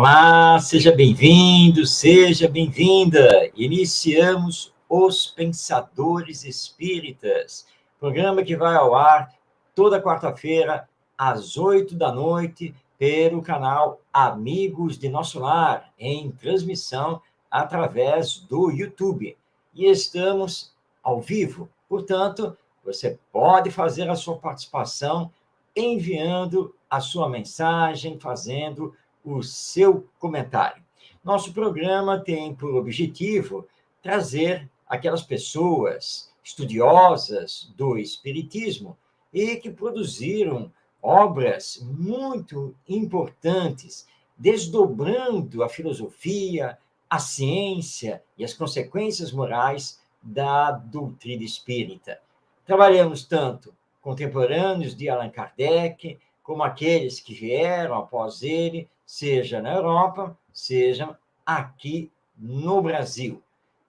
Olá, seja bem-vindo, seja bem-vinda. Iniciamos Os Pensadores Espíritas, programa que vai ao ar toda quarta-feira, às 8 da noite, pelo canal Amigos de Nosso Lar, em transmissão através do YouTube. E estamos ao vivo, portanto, você pode fazer a sua participação enviando a sua mensagem, fazendo o seu comentário. Nosso programa tem por objetivo trazer aquelas pessoas estudiosas do Espiritismo e que produziram obras muito importantes, desdobrando a filosofia, a ciência e as consequências morais da doutrina espírita. Trabalhamos tanto contemporâneos de Allan Kardec, como aqueles que vieram após ele, seja na Europa, seja aqui no Brasil.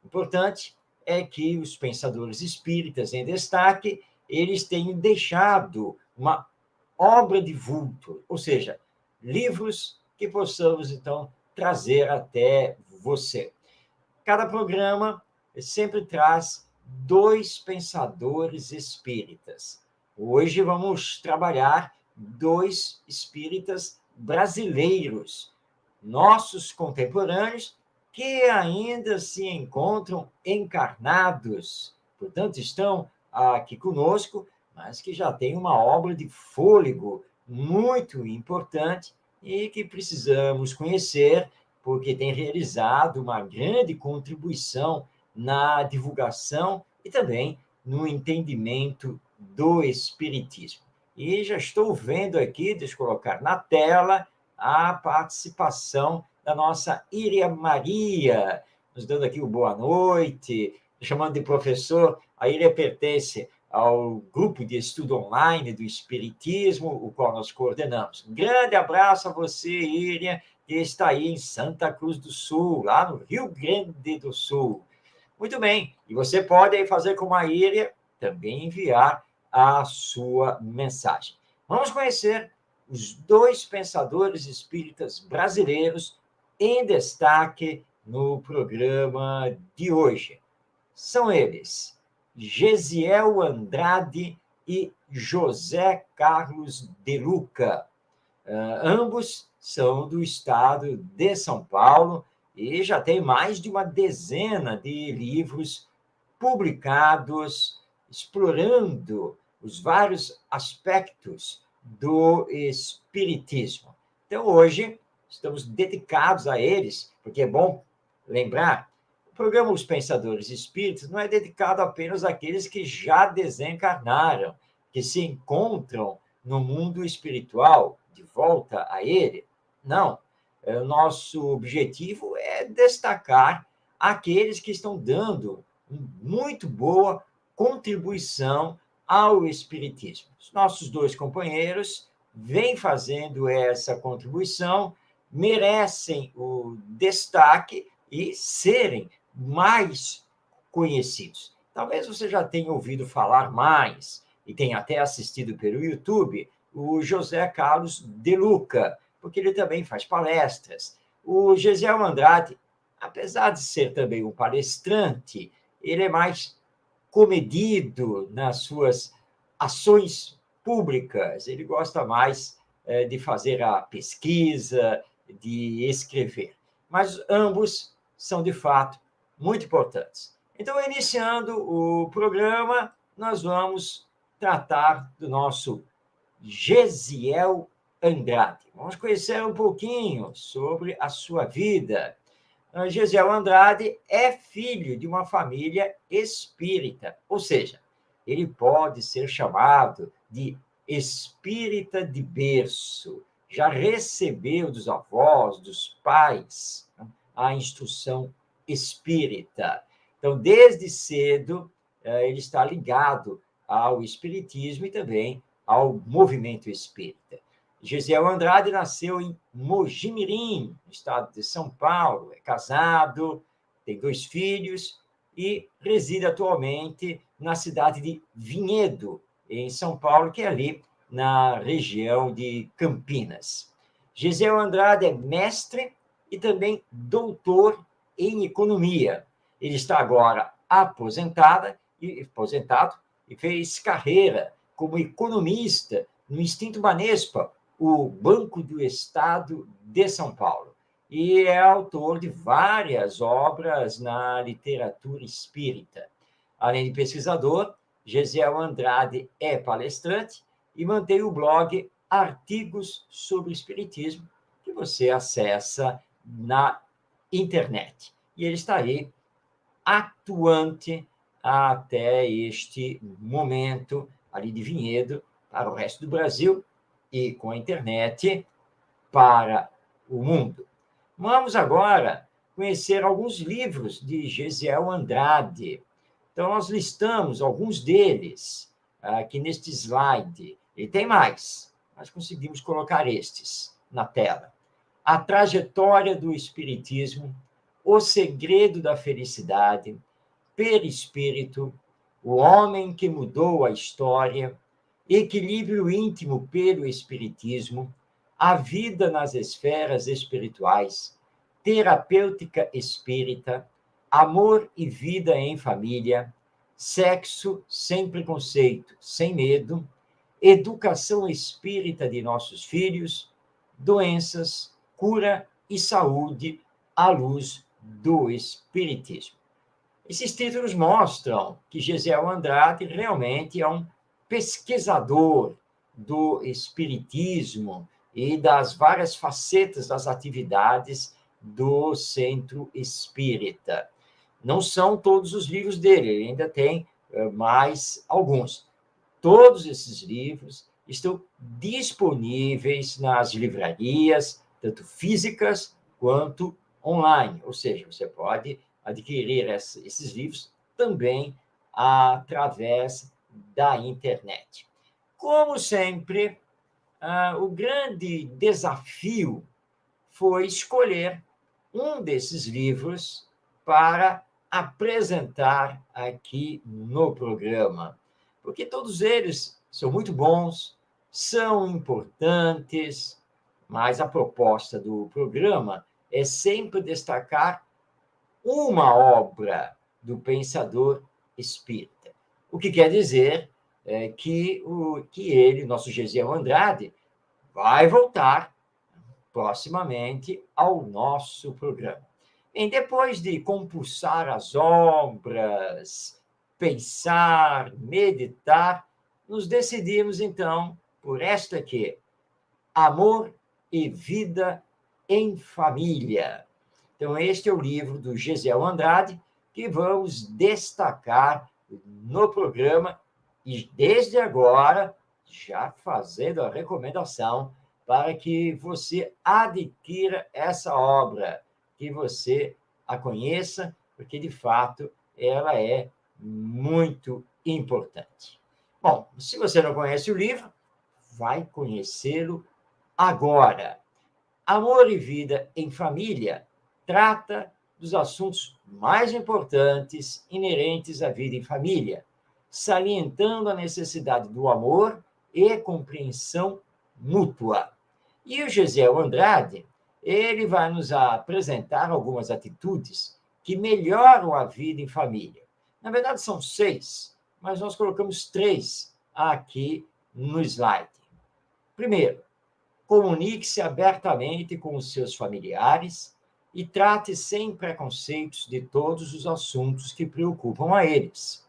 Importante é que os pensadores espíritas em destaque, eles têm deixado uma obra de vulto, ou seja, livros que possamos, então, trazer até você. Cada programa sempre traz dois pensadores espíritas. Hoje vamos trabalhar dois espíritas brasileiros, nossos contemporâneos, que ainda se encontram encarnados, portanto, estão aqui conosco, mas que já têm uma obra de fôlego muito importante e que precisamos conhecer, porque tem realizado uma grande contribuição na divulgação e também no entendimento do Espiritismo. E já estou vendo aqui, deixa eu colocar na tela, a participação da nossa Iria Maria, nos dando aqui o boa noite, chamando de professor. A Iria pertence ao grupo de estudo online do Espiritismo, o qual nós coordenamos. Um grande abraço a você, Iria, que está aí em Santa Cruz do Sul, lá no Rio Grande do Sul. Muito bem, e você pode aí fazer como a Iria, também enviar a sua mensagem. Vamos conhecer os dois pensadores espíritas brasileiros em destaque no programa de hoje. São eles, Gesiel Andrade e José Carlos de Luca. Ambos são do estado de São Paulo e já tem mais de uma dezena de livros publicados explorando os vários aspectos do espiritismo. Então, hoje, estamos dedicados a eles, porque é bom lembrar, o programa Os Pensadores Espíritas não é dedicado apenas àqueles que já desencarnaram, que se encontram no mundo espiritual, de volta a ele. Não. O nosso objetivo é destacar aqueles que estão dando muito boa contribuição ao Espiritismo. Os nossos dois companheiros vêm fazendo essa contribuição, merecem o destaque e serem mais conhecidos. Talvez você já tenha ouvido falar mais e tenha até assistido pelo YouTube o José Carlos de Luca, porque ele também faz palestras. O Gesiel Andrade, apesar de ser também um palestrante, ele é mais comedido nas suas ações públicas, ele gosta mais de fazer a pesquisa, de escrever. Mas ambos são, de fato, muito importantes. Então, iniciando o programa, nós vamos tratar do nosso Gesiel Andrade. Vamos conhecer um pouquinho sobre a sua vida. Gesiel Andrade é filho de uma família espírita, ou seja, ele pode ser chamado de espírita de berço. Já recebeu dos avós, dos pais, a instrução espírita. Então, desde cedo, ele está ligado ao espiritismo e também ao movimento espírita. Gesiel Andrade nasceu em Mojimirim, no estado de São Paulo, é casado, tem 2 filhos e reside atualmente na cidade de Vinhedo, em São Paulo, que é ali na região de Campinas. Gesiel Andrade é mestre e também doutor em economia. Ele está agora aposentado e fez carreira como economista no Instituto Banespa, o Banco do Estado de São Paulo. E é autor de várias obras na literatura espírita. Além de pesquisador, Gesiel Andrade é palestrante e mantém o blog Artigos sobre Espiritismo, que você acessa na internet. E ele está aí atuante até este momento ali de Vinhedo para o resto do Brasil e com a internet para o mundo. Vamos agora conhecer alguns livros de Gesiel Andrade. Então, nós listamos alguns deles aqui neste slide. E tem mais, mas conseguimos colocar estes na tela. A Trajetória do Espiritismo, O Segredo da Felicidade, Perispírito, O Homem que Mudou a História, Equilíbrio Íntimo pelo Espiritismo, A Vida nas Esferas Espirituais, Terapêutica Espírita, Amor e Vida em Família, Sexo sem Preconceito, Sem Medo, Educação Espírita de Nossos Filhos, Doenças, Cura e Saúde à Luz do Espiritismo. Esses títulos mostram que Gesiel Andrade realmente é um pesquisador do espiritismo e das várias facetas das atividades do Centro Espírita. Não são todos os livros dele, ele ainda tem mais alguns. Todos esses livros estão disponíveis nas livrarias, tanto físicas quanto online, ou seja, você pode adquirir esses livros também através da internet. Como sempre, o grande desafio foi escolher um desses livros para apresentar aqui no programa, porque todos eles são muito bons, são importantes, mas a proposta do programa é sempre destacar uma obra do pensador espírita. O que quer dizer que ele, nosso Gesiel Andrade, vai voltar proximamente ao nosso programa. E depois de compulsar as obras, pensar, meditar, nos decidimos, então, por esta aqui, Amor e Vida em Família. Então, este é o livro do Gesiel Andrade que vamos destacar no programa e, desde agora, já fazendo a recomendação para que você adquira essa obra, que você a conheça, porque, de fato, ela é muito importante. Bom, se você não conhece o livro, vai conhecê-lo agora. Amor e Vida em Família trata dos assuntos mais importantes inerentes à vida em família, salientando a necessidade do amor e compreensão mútua. E o Gesiel Andrade, ele vai nos apresentar algumas atitudes que melhoram a vida em família. Na verdade, são 6, mas nós colocamos 3 aqui no slide. Primeiro, comunique-se abertamente com os seus familiares e trate sem preconceitos de todos os assuntos que preocupam a eles.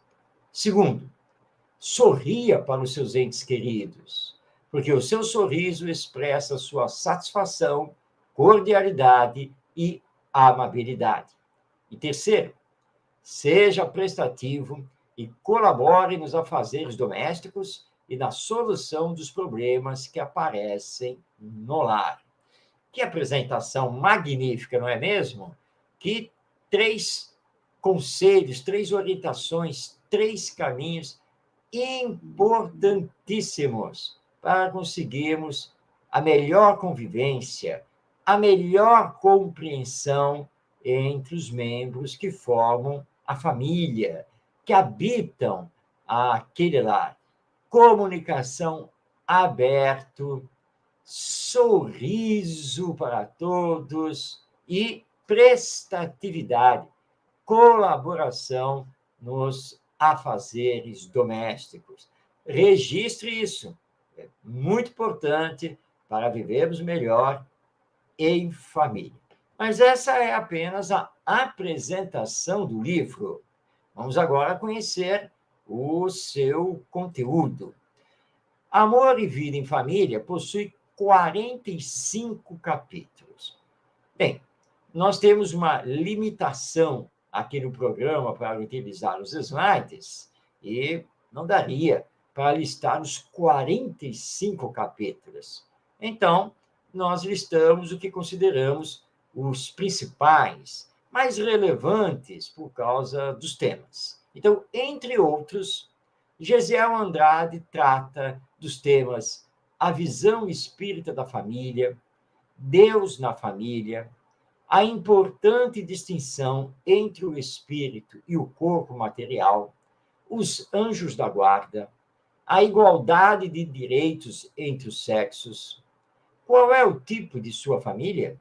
Segundo, sorria para os seus entes queridos, porque o seu sorriso expressa sua satisfação, cordialidade e amabilidade. E terceiro, seja prestativo e colabore nos afazeres domésticos e na solução dos problemas que aparecem no lar. Que apresentação magnífica, não é mesmo? Que 3 conselhos, 3 orientações, 3 caminhos importantíssimos para conseguirmos a melhor convivência, a melhor compreensão entre os membros que formam a família, que habitam aquele lar. Comunicação aberta, sorriso para todos, e prestatividade, colaboração nos afazeres domésticos. Registre isso. É muito importante para vivermos melhor em família. Mas essa é apenas a apresentação do livro. Vamos agora conhecer o seu conteúdo. Amor e Vida em Família possui 45 capítulos. Bem, nós temos uma limitação aqui no programa para utilizar os slides e não daria para listar os 45 capítulos. Então, nós listamos o que consideramos os principais, mais relevantes por causa dos temas. Então, entre outros, Gesiel Andrade trata dos temas a visão espírita da família, Deus na família, a importante distinção entre o espírito e o corpo material, os anjos da guarda, a igualdade de direitos entre os sexos, qual é o tipo de sua família,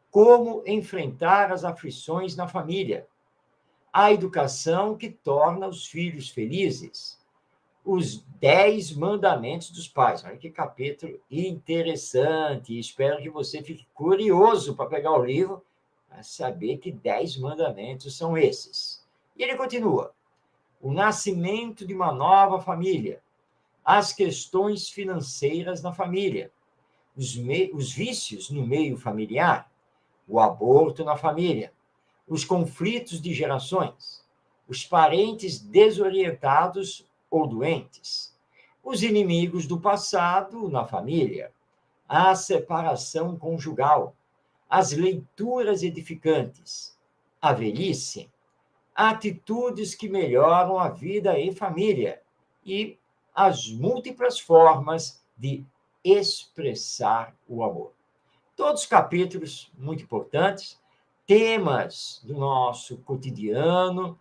como enfrentar as aflições na família, a educação que torna os filhos felizes, os 10 mandamentos dos pais. Olha que capítulo interessante. Espero que você fique curioso para pegar o livro, para saber que 10 mandamentos são esses. E ele continua. O nascimento de uma nova família, as questões financeiras na família, os vícios no meio familiar, o aborto na família, os conflitos de gerações, os parentes desorientados ou doentes, os inimigos do passado na família, a separação conjugal, as leituras edificantes, a velhice, atitudes que melhoram a vida em família e as múltiplas formas de expressar o amor. Todos capítulos muito importantes, temas do nosso cotidiano,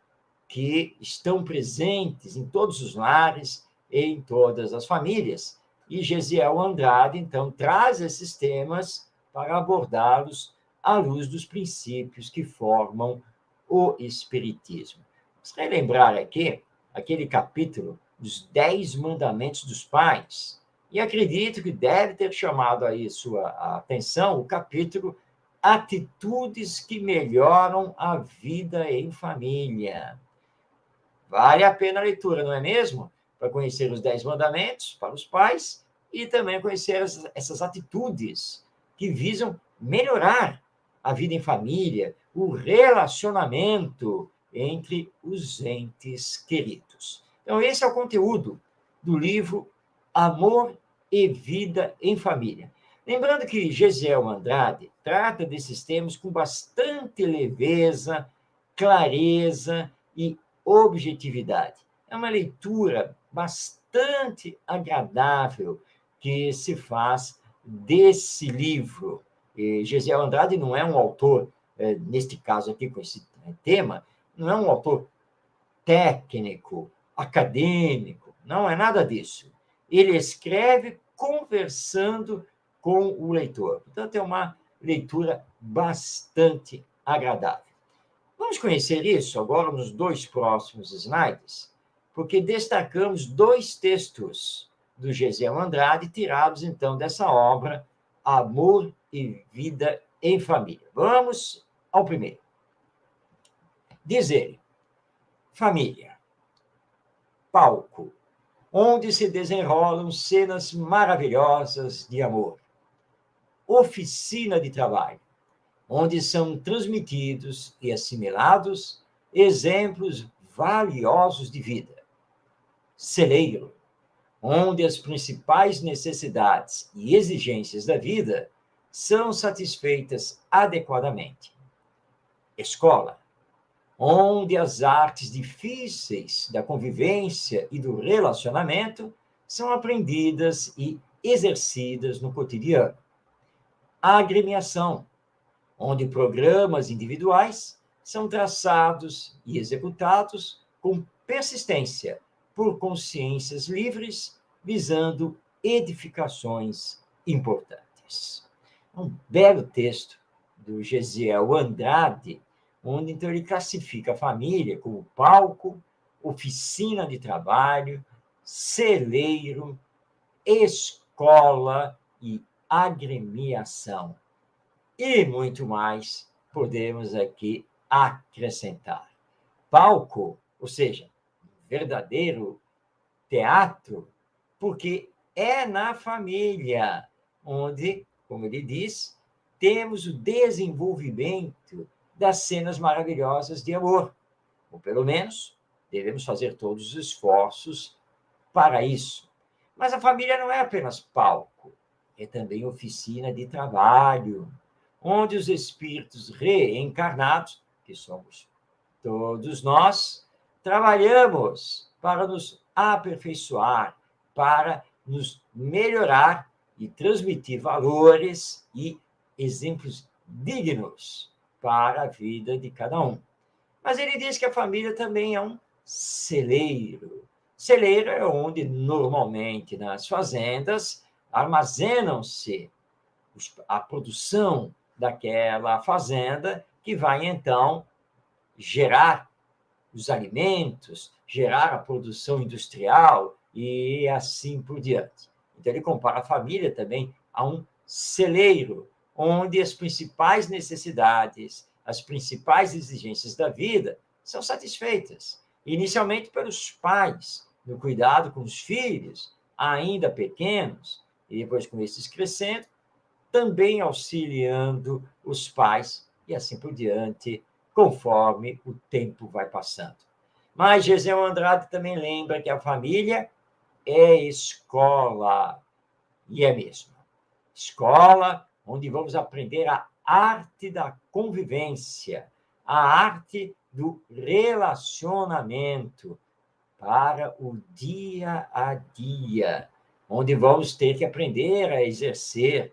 que estão presentes em todos os lares, em todas as famílias. E Gesiel Andrade, então, traz esses temas para abordá-los à luz dos princípios que formam o Espiritismo. Vamos relembrar aqui aquele capítulo dos 10 mandamentos dos pais, e acredito que deve ter chamado aí sua atenção o capítulo Atitudes que melhoram a vida em família. Vale a pena a leitura, não é mesmo? Para conhecer os 10 mandamentos para os pais e também conhecer essas atitudes que visam melhorar a vida em família, o relacionamento entre os entes queridos. Então, esse é o conteúdo do livro Amor e Vida em Família. Lembrando que Gesiel Andrade trata desses temas com bastante leveza, clareza e objetividade. É uma leitura bastante agradável que se faz desse livro. Gesiel Andrade não é um autor, neste caso aqui com esse tema, não é um autor técnico, acadêmico, não é nada disso. Ele escreve conversando com o leitor. Portanto, é uma leitura bastante agradável. Vamos conhecer isso agora nos 2 próximos slides, porque destacamos 2 textos do Gesiel Andrade tirados, então, dessa obra Amor e Vida em Família. Vamos ao primeiro. Diz ele, família, palco, onde se desenrolam cenas maravilhosas de amor. Oficina de trabalho, onde são transmitidos e assimilados exemplos valiosos de vida. Celeiro, onde as principais necessidades e exigências da vida são satisfeitas adequadamente. Escola, onde as artes difíceis da convivência e do relacionamento são aprendidas e exercidas no cotidiano. Agremiação, onde programas individuais são traçados e executados com persistência por consciências livres, visando edificações importantes. Um belo texto do Gesiel Andrade, onde então ele classifica a família como palco, oficina de trabalho, celeiro, escola e agremiação. E muito mais podemos aqui acrescentar. Palco, ou seja, verdadeiro teatro, porque é na família onde, como ele diz, temos o desenvolvimento das cenas maravilhosas de amor. Ou pelo menos devemos fazer todos os esforços para isso. Mas a família não é apenas palco, é também oficina de trabalho, onde os espíritos reencarnados, que somos todos nós, trabalhamos para nos aperfeiçoar, para nos melhorar e transmitir valores e exemplos dignos para a vida de cada um. Mas ele diz que a família também é um celeiro. Celeiro é onde, normalmente, nas fazendas, armazenam-se a produção daquela fazenda, que vai, então, gerar os alimentos, gerar a produção industrial e assim por diante. Então, ele compara a família também a um celeiro, onde as principais necessidades, as principais exigências da vida são satisfeitas, inicialmente pelos pais, no cuidado com os filhos, ainda pequenos, e depois com esses crescendo, também auxiliando os pais e assim por diante, conforme o tempo vai passando. Mas Gesiel Andrade também lembra que a família é escola, e é mesmo. Escola onde vamos aprender a arte da convivência, a arte do relacionamento para o dia a dia, onde vamos ter que aprender a exercer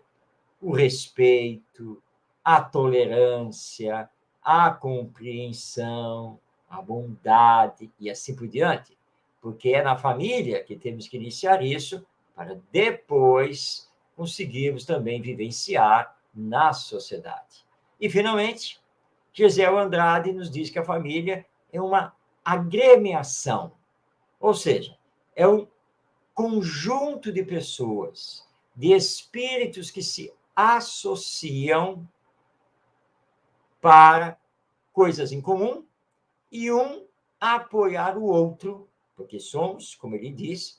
o respeito, a tolerância, a compreensão, a bondade e assim por diante. Porque é na família que temos que iniciar isso para depois conseguirmos também vivenciar na sociedade. E, finalmente, Gesiel Andrade nos diz que a família é uma agremiação, ou seja, é um conjunto de pessoas, de espíritos que se associam para coisas em comum e um apoiar o outro, porque somos, como ele diz,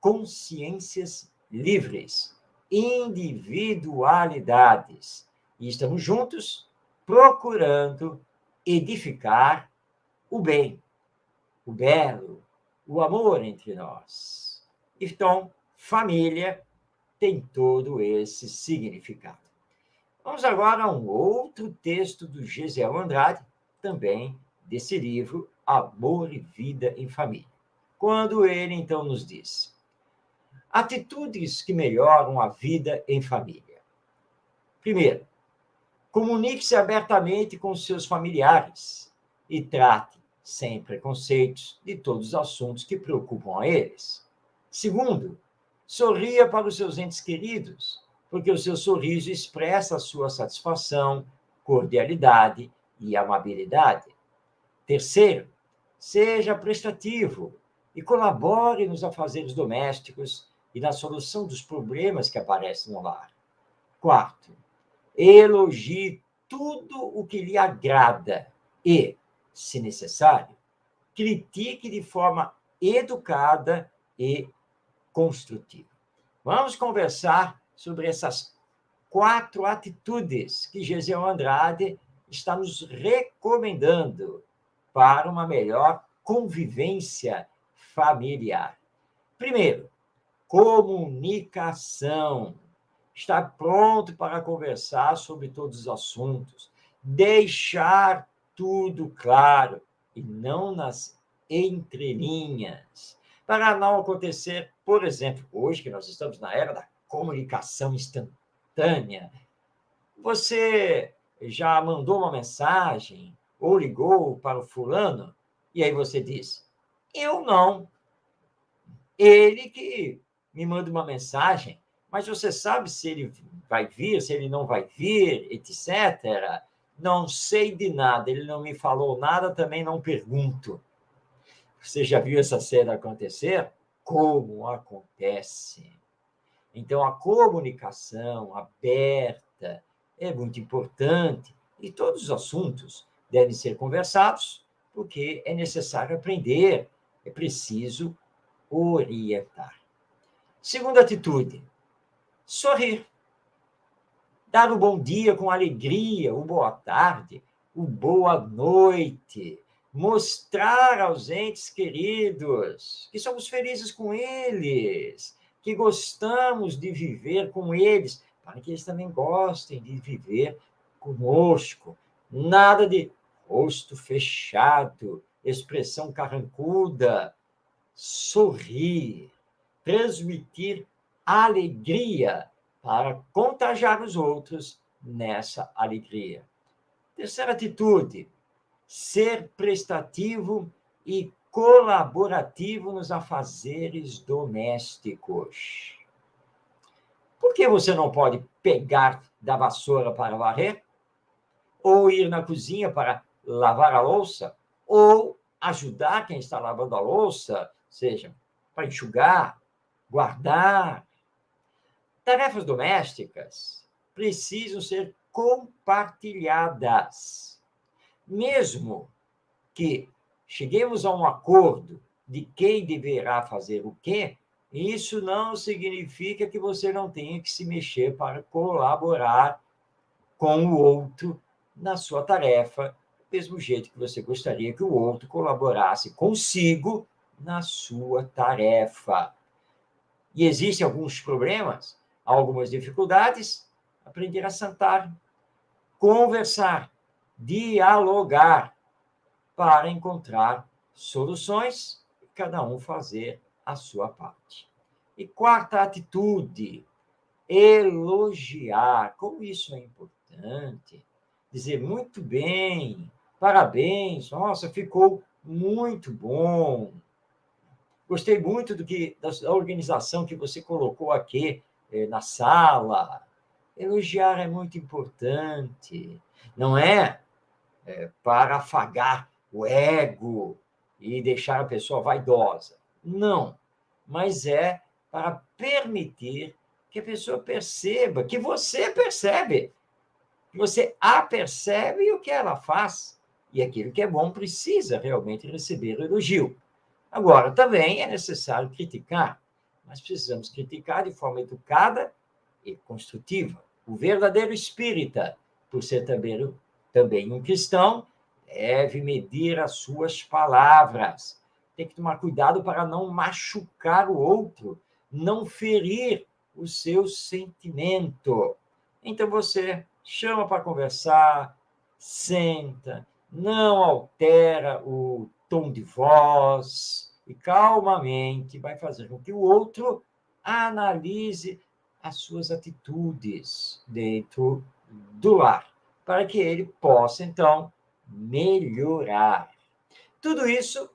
consciências livres, individualidades, e estamos juntos procurando edificar o bem, o belo, o amor entre nós. Então, família tem todo esse significado. Vamos agora a um outro texto do Gesiel Andrade, também desse livro Amor e Vida em Família. Quando ele, então, nos diz: atitudes que melhoram a vida em família. Primeiro, comunique-se abertamente com seus familiares e trate, sem preconceitos, de todos os assuntos que preocupam a eles. Segundo, sorria para os seus entes queridos, porque o seu sorriso expressa a sua satisfação, cordialidade e amabilidade. Terceiro, seja prestativo e colabore nos afazeres domésticos e na solução dos problemas que aparecem no lar. Quarto, elogie tudo o que lhe agrada e, se necessário, critique de forma educada e construtiva. Vamos conversar sobre essas 4 atitudes que Gesiel Andrade está nos recomendando para uma melhor convivência familiar. Primeiro, comunicação. Estar pronto para conversar sobre todos os assuntos. Deixar tudo claro e não nas entrelinhas. Para não acontecer, por exemplo, hoje que nós estamos na era da comunicação instantânea, você já mandou uma mensagem ou ligou para o fulano e aí você diz: eu não. Ele que me manda uma mensagem, mas você sabe se ele vai vir, se ele não vai vir, etc. Não sei de nada, ele não me falou nada, também não pergunto. Você já viu essa cena acontecer? Como acontece? Então, a comunicação aberta é muito importante e todos os assuntos devem ser conversados, porque é necessário aprender, é preciso orientar. Segunda atitude, sorrir. Dar o bom dia com alegria, o boa tarde, o boa noite. Mostrar aos entes queridos que somos felizes com eles, que gostamos de viver com eles, para que eles também gostem de viver conosco. Nada de rosto fechado, expressão carrancuda. Sorrir, transmitir alegria para contagiar os outros nessa alegria. Terceira atitude, ser prestativo e colaborativo nos afazeres domésticos. Por que você não pode pegar da vassoura para varrer? Ou ir na cozinha para lavar a louça? Ou ajudar quem está lavando a louça, seja para enxugar, guardar? Tarefas domésticas precisam ser compartilhadas. Mesmo que cheguemos a um acordo de quem deverá fazer o quê, isso não significa que você não tenha que se mexer para colaborar com o outro na sua tarefa, do mesmo jeito que você gostaria que o outro colaborasse consigo na sua tarefa. E existem alguns problemas, algumas dificuldades, aprender a sentar, conversar, dialogar para encontrar soluções e cada um fazer a sua parte. E quarta atitude, elogiar. Como isso é importante. Dizer muito bem, parabéns, nossa, ficou muito bom. Gostei muito da organização que você colocou aqui na sala. Elogiar é muito importante. Não é para afagar o ego e deixar a pessoa vaidosa. Não. Mas é para permitir que a pessoa perceba, que você percebe, que você a percebe e o que ela faz. E aquilo que é bom precisa realmente receber o elogio. Agora, também é necessário criticar, mas precisamos criticar de forma educada e construtiva. O verdadeiro espírita, por ser também um cristão, deve medir as suas palavras. Tem que tomar cuidado para não machucar o outro, não ferir o seu sentimento. Então, você chama para conversar, senta, não altera o tom de voz e calmamente vai fazer com que o outro analise as suas atitudes dentro do lar, para que ele possa, então, melhorar. Tudo isso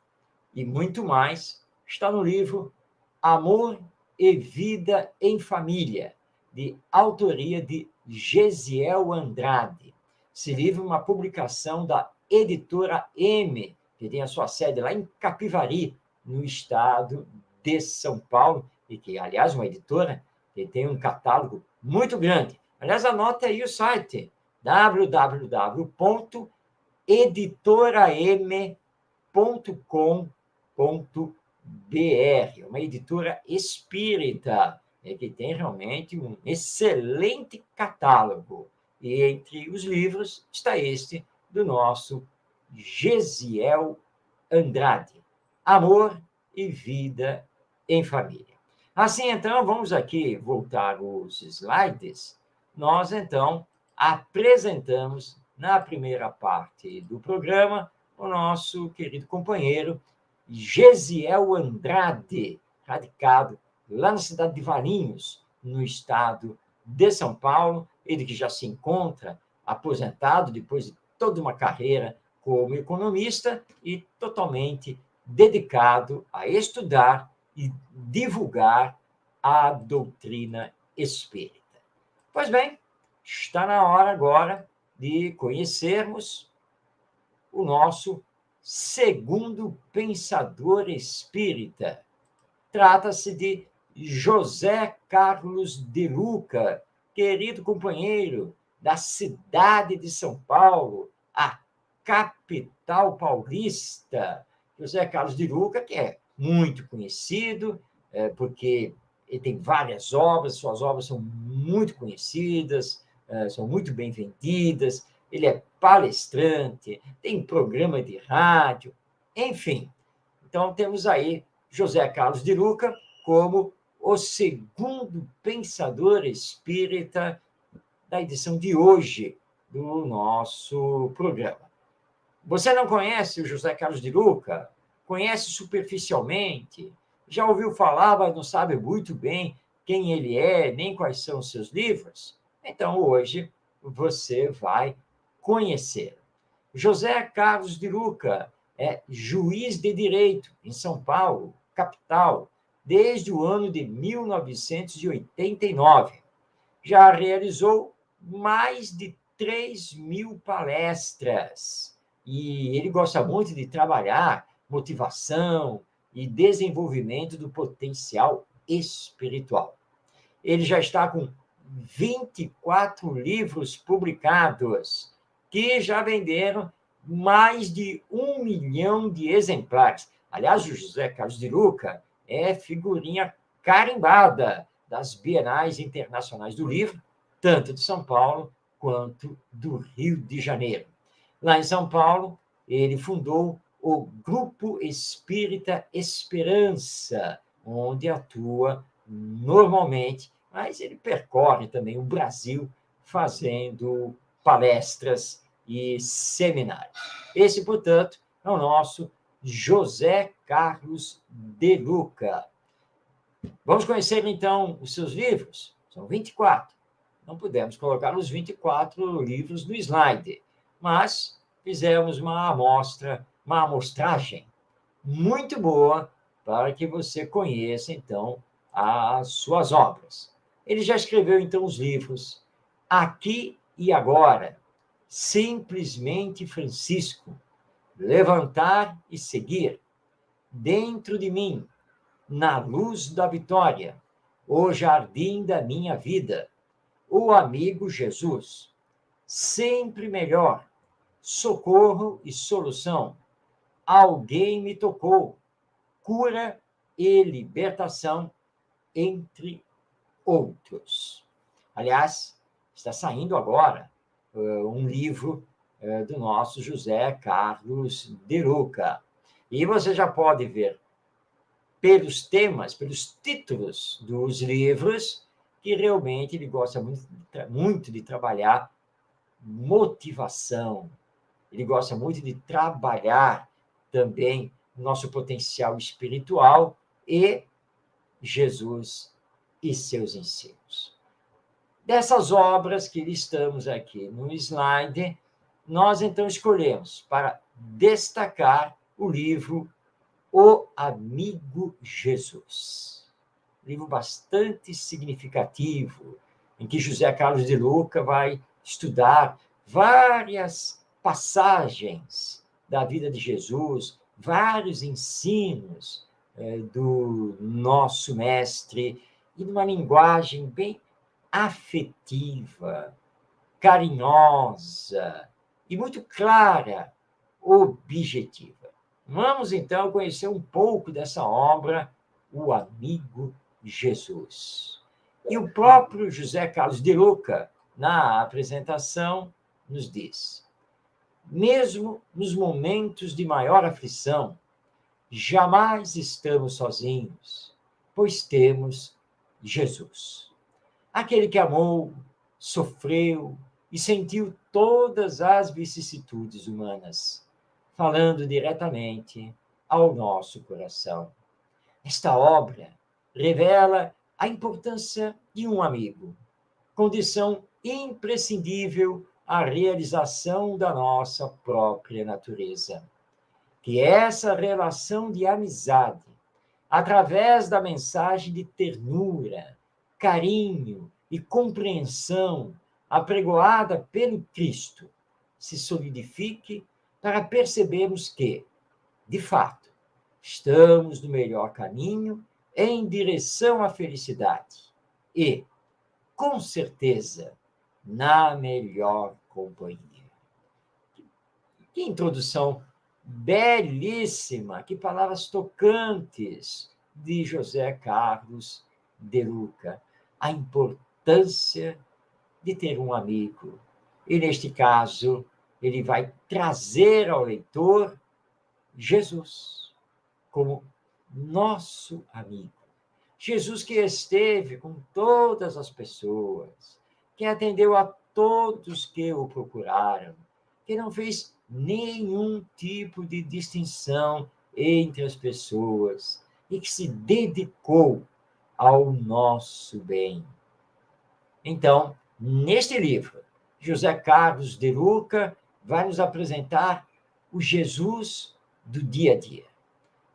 e muito mais está no livro Amor e Vida em Família, de autoria de Gesiel Andrade. Esse livro é uma publicação da editora M, que tem a sua sede lá em Capivari, no estado de São Paulo, e que, aliás, é uma editora que tem um catálogo muito grande. Aliás, anote aí o site, www.editoram.com.br, uma editora espírita, que tem realmente um excelente catálogo. E entre os livros está este do nosso Gesiel Andrade, Amor e Vida em Família. Assim, então, vamos aqui voltar os slides. Nós, então, apresentamos, na primeira parte do programa, o nosso querido companheiro Gesiel Andrade, radicado lá na cidade de Valinhos, no estado de São Paulo, ele que já se encontra aposentado depois de toda uma carreira como economista e totalmente dedicado a estudar e divulgar a doutrina espírita. Pois bem, está na hora agora de conhecermos o nosso segundo pensador espírita. Trata-se de José Carlos de Luca, querido companheiro da cidade de São Paulo, a capital paulista. José Carlos de Luca, que é muito conhecido, porque ele tem várias obras, suas obras são muito conhecidas, são muito bem vendidas, ele é palestrante, tem programa de rádio, enfim. Então, temos aí José Carlos de Luca como o segundo pensador espírita da edição de hoje do nosso programa. Você não conhece o José Carlos de Luca? Conhece superficialmente? Já ouviu falar, mas não sabe muito bem quem ele é, nem quais são os seus livros? Então, hoje, você vai conhecer. José Carlos de Luca é juiz de direito em São Paulo, capital, desde o ano de 1989. Já realizou mais de 3.000 palestras e ele gosta muito de trabalhar motivação e desenvolvimento do potencial espiritual. Ele já está com 24 livros publicados, que já venderam mais de 1 milhão de exemplares. Aliás, o José Carlos de Luca é figurinha carimbada das Bienais Internacionais do Livro, tanto de São Paulo quanto do Rio de Janeiro. Lá em São Paulo, ele fundou o Grupo Espírita Esperança, onde atua normalmente, mas ele percorre também o Brasil fazendo palestras e seminários. Esse, portanto, é o nosso José Carlos de Luca. Vamos conhecer, então, os seus livros? São 24. Não pudemos colocar os 24 livros no slide, mas fizemos uma amostragem muito boa para que você conheça, então, as suas obras. Ele já escreveu, então, os livros Aqui e Agora, Simplesmente Francisco, Levantar e Seguir, Dentro de Mim, Na Luz da Vitória, O Jardim da Minha Vida, O Amigo Jesus, Sempre Melhor, Socorro e Solução, Alguém Me Tocou, Cura e Libertação, entre outros. Aliás, está saindo agora um livro do nosso José Carlos de Luca. E você já pode ver pelos temas, pelos títulos dos livros, que realmente ele gosta muito de trabalhar motivação. Ele gosta muito de trabalhar também o nosso potencial espiritual e Jesus e seus ensinos. Dessas obras que listamos aqui no slide, nós então escolhemos para destacar o livro O Amigo Jesus. Livro bastante significativo, em que José Carlos de Luca vai estudar várias passagens da vida de Jesus, vários ensinos do nosso mestre, e numa linguagem bem afetiva, carinhosa e muito clara, objetiva. Vamos, então, conhecer um pouco dessa obra, O Amigo Jesus. E o próprio José Carlos de Luca, na apresentação, nos diz: mesmo nos momentos de maior aflição, jamais estamos sozinhos, pois temos Jesus. Aquele que amou, sofreu e sentiu todas as vicissitudes humanas, falando diretamente ao nosso coração. Esta obra revela a importância de um amigo, condição imprescindível à realização da nossa própria natureza. Que essa relação de amizade, através da mensagem de ternura, carinho e compreensão apregoada pelo Cristo se solidifique para percebermos que, de fato, estamos no melhor caminho em direção à felicidade e, com certeza, na melhor companhia. Que introdução belíssima, que palavras tocantes de José Carlos de Luca. A importância de ter um amigo. E, neste caso, ele vai trazer ao leitor Jesus como nosso amigo. Jesus que esteve com todas as pessoas, que atendeu a todos que o procuraram, que não fez nenhum tipo de distinção entre as pessoas e que se dedicou ao nosso bem. Então, neste livro, José Carlos de Luca vai nos apresentar o Jesus do dia a dia.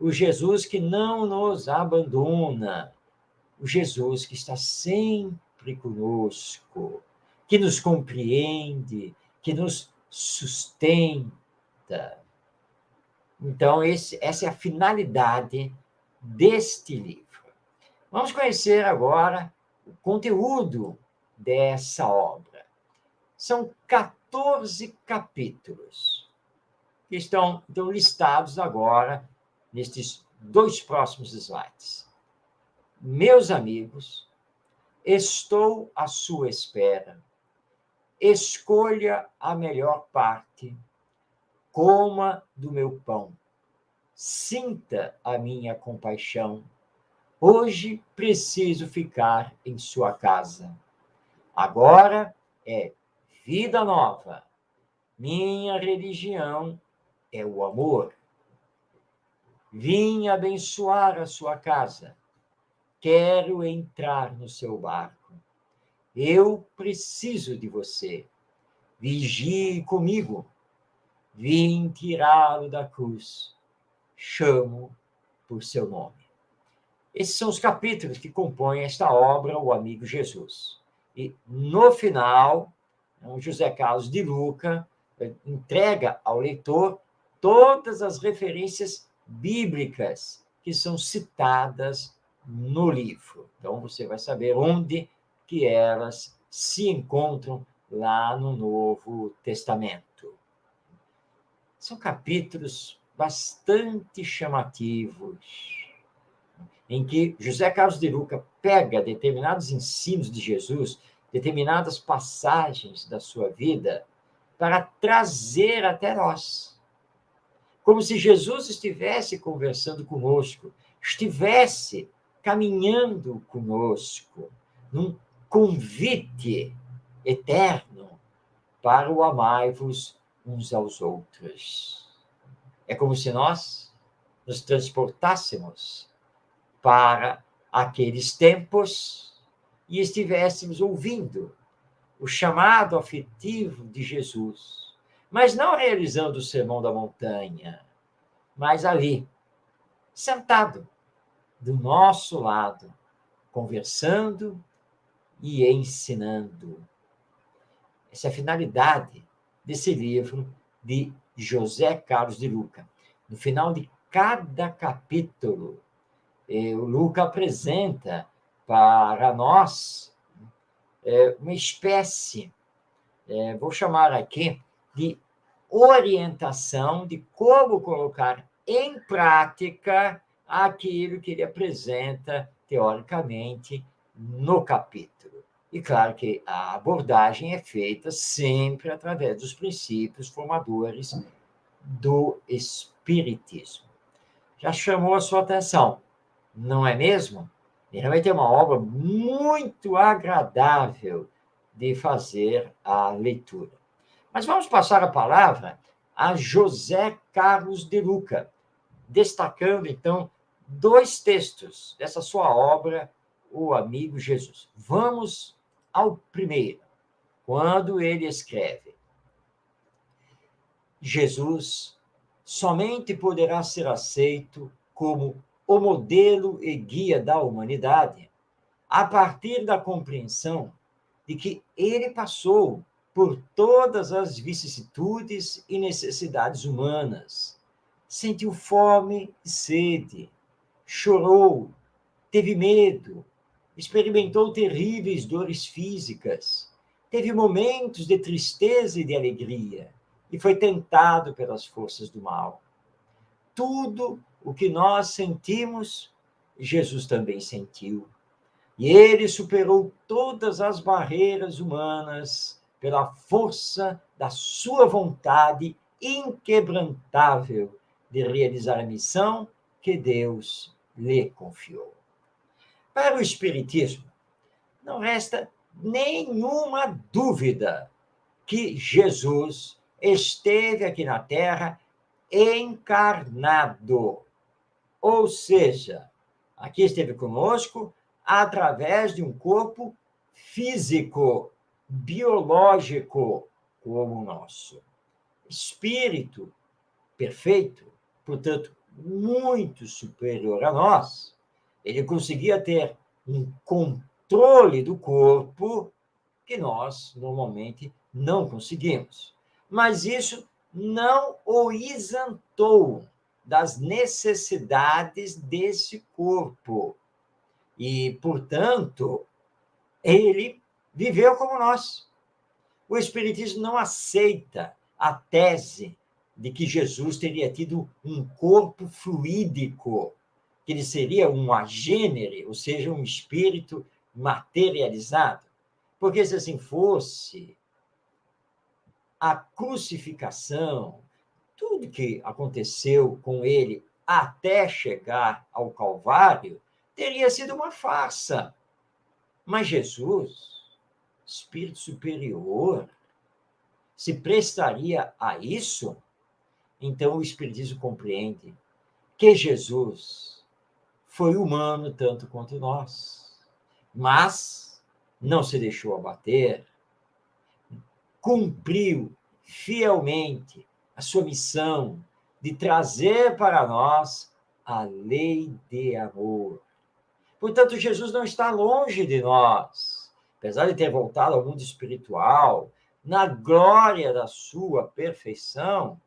O Jesus que não nos abandona, o Jesus que está sempre conosco, que nos compreende, que nos sustenta. Então, essa é a finalidade deste livro. Vamos conhecer agora o conteúdo dessa obra. São 14 capítulos que estão listados agora nestes 2 próximos slides. Meus amigos, estou à sua espera. Escolha a melhor parte. Coma do meu pão. Sinta a minha compaixão. Hoje preciso ficar em sua casa. Agora é vida nova. Minha religião é o amor. Vim abençoar a sua casa. Quero entrar no seu barco. Eu preciso de você. Vigie comigo. Vim tirá-lo da cruz. Chamo por seu nome. Esses são os capítulos que compõem esta obra, O Amigo Jesus. E, no final, o José Carlos de Luca entrega ao leitor todas as referências bíblicas que são citadas no livro. Então, você vai saber onde que elas se encontram lá no Novo Testamento. São capítulos bastante chamativos, em que José Carlos de Luca pega determinados ensinos de Jesus, determinadas passagens da sua vida, para trazer até nós. Como se Jesus estivesse conversando conosco, estivesse caminhando conosco, num convite eterno para o amai-vos uns aos outros. É como se nós nos transportássemos para aqueles tempos e estivéssemos ouvindo o chamado afetivo de Jesus, mas não realizando o Sermão da Montanha, mas ali, sentado do nosso lado, conversando e ensinando. Essa é a finalidade desse livro de José Carlos de Luca. No final de cada capítulo, o Luca apresenta para nós uma espécie, vou chamar aqui, de orientação de como colocar em prática aquilo que ele apresenta teoricamente no capítulo. E claro que a abordagem é feita sempre através dos princípios formadores do Espiritismo. Já chamou a sua atenção, não é mesmo? Realmente é uma obra muito agradável de fazer a leitura. Mas vamos passar a palavra a José Carlos de Luca, destacando, então, 2 textos dessa sua obra, O Amigo Jesus. Vamos ao primeiro, quando ele escreve: Jesus somente poderá ser aceito como o modelo e guia da humanidade a partir da compreensão de que ele passou por todas as vicissitudes e necessidades humanas, sentiu fome e sede, chorou, teve medo, experimentou terríveis dores físicas, teve momentos de tristeza e de alegria, e foi tentado pelas forças do mal. Tudo o que nós sentimos, Jesus também sentiu. E ele superou todas as barreiras humanas pela força da sua vontade inquebrantável de realizar a missão que Deus lhe confiou. Para o Espiritismo, não resta nenhuma dúvida que Jesus esteve aqui na Terra encarnado. Ou seja, aqui esteve conosco através de um corpo físico, biológico, como o nosso. Espírito perfeito, portanto, muito superior a nós. Ele conseguia ter um controle do corpo que nós, normalmente, não conseguimos. Mas isso não o isentou das necessidades desse corpo. E, portanto, ele viveu como nós. O Espiritismo não aceita a tese de que Jesus teria tido um corpo fluídico, que ele seria um agênere, ou seja, um espírito materializado. Porque se assim fosse, a crucificação, tudo que aconteceu com ele até chegar ao Calvário, teria sido uma farsa. Mas Jesus, Espírito superior, se prestaria a isso? Então o Espiritismo compreende que Jesus foi humano tanto quanto nós, mas não se deixou abater, cumpriu fielmente a sua missão de trazer para nós a lei de amor. Portanto, Jesus não está longe de nós. Apesar de ter voltado ao mundo espiritual, na glória da sua perfeição,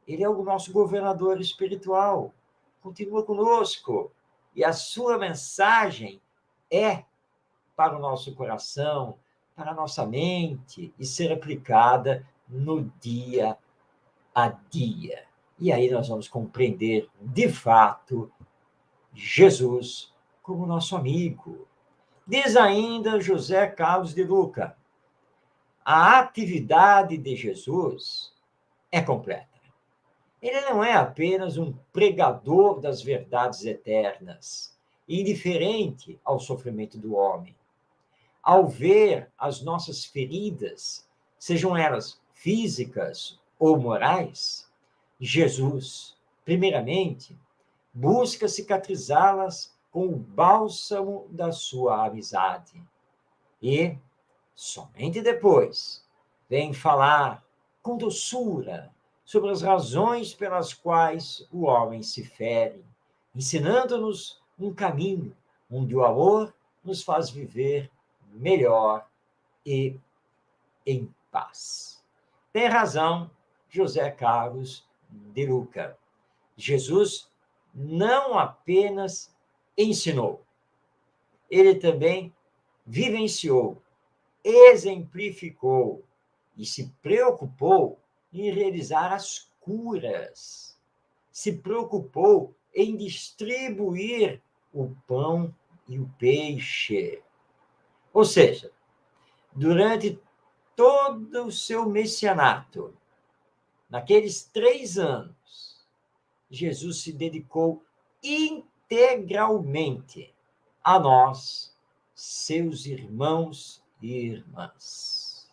ele é o nosso governador espiritual. Continua conosco. E a sua mensagem é para o nosso coração, para a nossa mente, e ser aplicada no dia a dia. E aí nós vamos compreender, de fato, Jesus como nosso amigo. Diz ainda José Carlos de Luca: a atividade de Jesus é completa. Ele não é apenas um pregador das verdades eternas, indiferente ao sofrimento do homem. Ao ver as nossas feridas, sejam elas físicas ou morais, Jesus, primeiramente, busca cicatrizá-las com o bálsamo da sua amizade. E, somente depois, vem falar com doçura sobre as razões pelas quais o homem se fere, ensinando-nos um caminho onde o amor nos faz viver melhor e em paz. Tem razão José Carlos de Luca. Jesus não apenas ensinou, ele também vivenciou, exemplificou e se preocupou em realizar as curas, se preocupou em distribuir o pão e o peixe. Ou seja, durante todo o seu messianato, naqueles 3 anos, Jesus se dedicou integralmente a nós, seus irmãos e irmãs.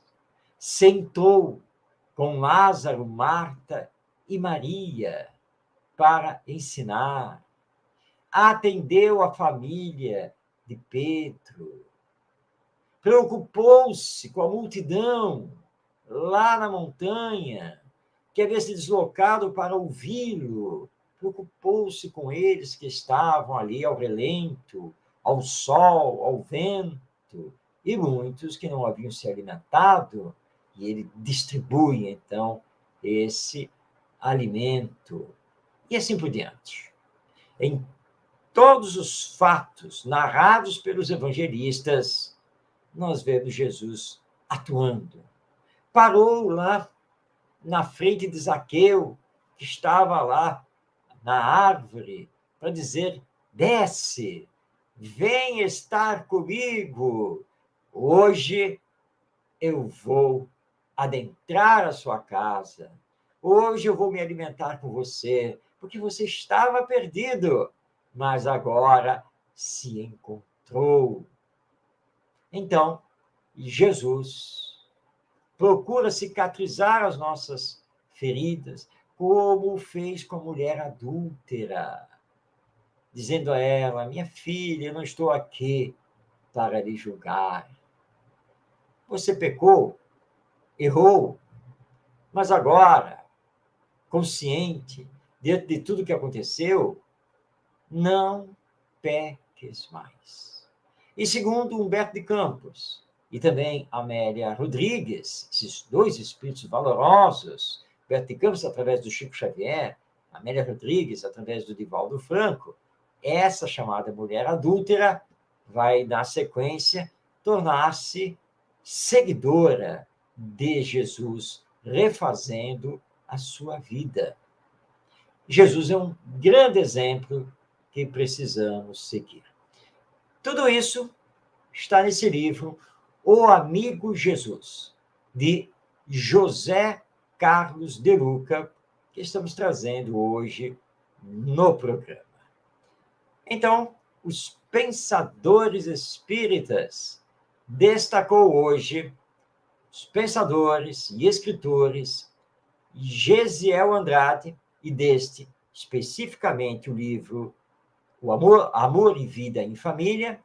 Sentou com Lázaro, Marta e Maria para ensinar. Atendeu a família de Pedro. Preocupou-se com a multidão lá na montanha, que havia se deslocado para ouvi-lo. Preocupou-se com eles que estavam ali ao relento, ao sol, ao vento, e muitos que não haviam se alimentado, e ele distribui, então, esse alimento, e assim por diante. Em todos os fatos narrados pelos evangelistas, nós vemos Jesus atuando. Parou lá na frente de Zaqueu, que estava lá na árvore, para dizer: desce, vem estar comigo. Hoje eu vou adentrar a sua casa. Hoje eu vou me alimentar com você, porque você estava perdido, mas agora se encontrou. Então, Jesus procura cicatrizar as nossas feridas, como fez com a mulher adúltera, dizendo a ela: minha filha, eu não estou aqui para lhe julgar. Você pecou, errou, mas agora, consciente, diante de tudo que aconteceu, não peques mais. E segundo Humberto de Campos e também Amélia Rodrigues, esses dois espíritos valorosos, Humberto de Campos através do Chico Xavier, Amélia Rodrigues através do Divaldo Franco, essa chamada mulher adúltera vai, na sequência, tornar-se seguidora de Jesus, refazendo a sua vida. Jesus é um grande exemplo que precisamos seguir. Tudo isso está nesse livro, O Amigo Jesus, de José Carlos de Luca, que estamos trazendo hoje no programa. Então, os pensadores espíritas destacou hoje os pensadores e escritores Gesiel Andrade, e deste, especificamente, o livro O Amor e Vida em Família,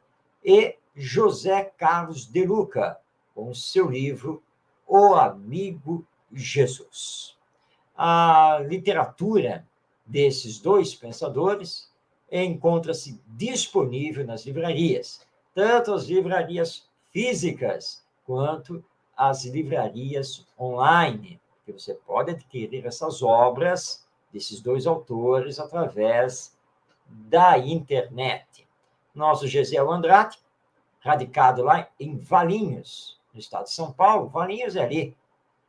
e José Carlos de Luca, com o seu livro O Amigo Jesus. A literatura desses dois pensadores encontra-se disponível nas livrarias, tanto as livrarias físicas quanto as livrarias online, que você pode adquirir essas obras desses dois autores através da internet. Nosso Gesiel Andrade, radicado lá em Valinhos, no estado de São Paulo. Valinhos é ali,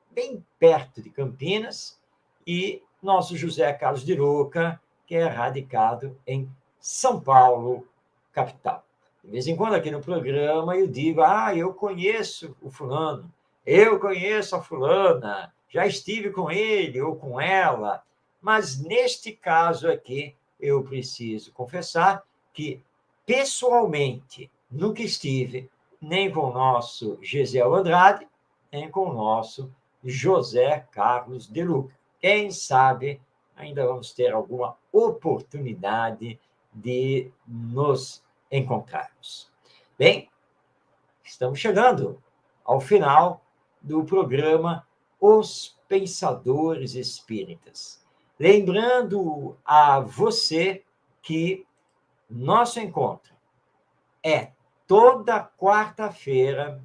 bem perto de Campinas, e nosso José Carlos de Luca, que é radicado em São Paulo, capital. De vez em quando aqui no programa eu digo: eu conheço o fulano, eu conheço a fulana, já estive com ele ou com ela, mas neste caso aqui eu preciso confessar que pessoalmente nunca estive nem com o nosso Gesiel Andrade, nem com o nosso José Carlos de Luca. Quem sabe ainda vamos ter alguma oportunidade de nos encontrarmos. Bem, estamos chegando ao final do programa Os Pensadores Espíritas. Lembrando a você que nosso encontro é toda quarta-feira,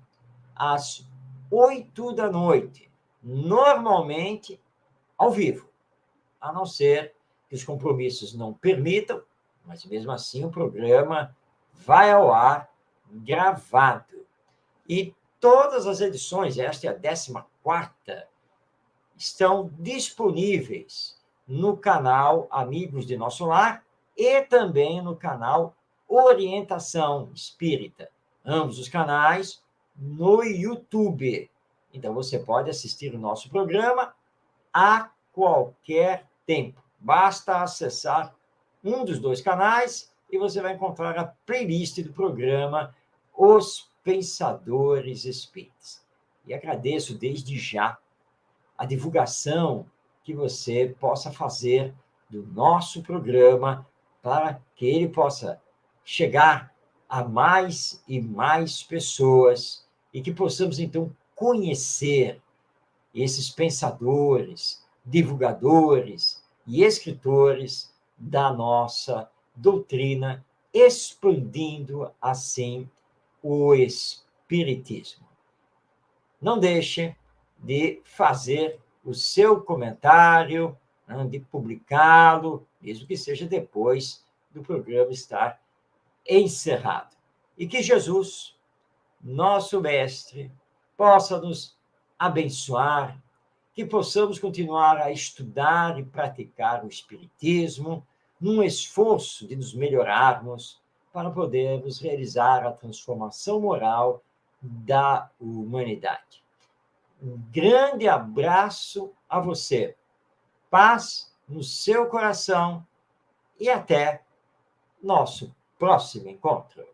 às 8 da noite, normalmente ao vivo, a não ser que os compromissos não permitam, mas mesmo assim o programa vai ao ar gravado. E todas as edições, esta é a 14ª, estão disponíveis no canal Amigos de Nosso Lar e também no canal Orientação Espírita. Ambos os canais no YouTube. Então, você pode assistir o nosso programa a qualquer tempo. Basta acessar um dos dois canais e você vai encontrar a playlist do programa Os Pensadores Espíritas. E agradeço desde já a divulgação que você possa fazer do nosso programa para que ele possa chegar a mais e mais pessoas e que possamos, então, conhecer esses pensadores, divulgadores e escritores da nossa doutrina expandindo assim o Espiritismo. Não deixe de fazer o seu comentário, de publicá-lo, mesmo que seja depois do programa estar encerrado. E que Jesus, nosso Mestre, possa nos abençoar, que possamos continuar a estudar e praticar o Espiritismo, num esforço de nos melhorarmos para podermos realizar a transformação moral da humanidade. Um grande abraço a você, paz no seu coração e até nosso próximo encontro.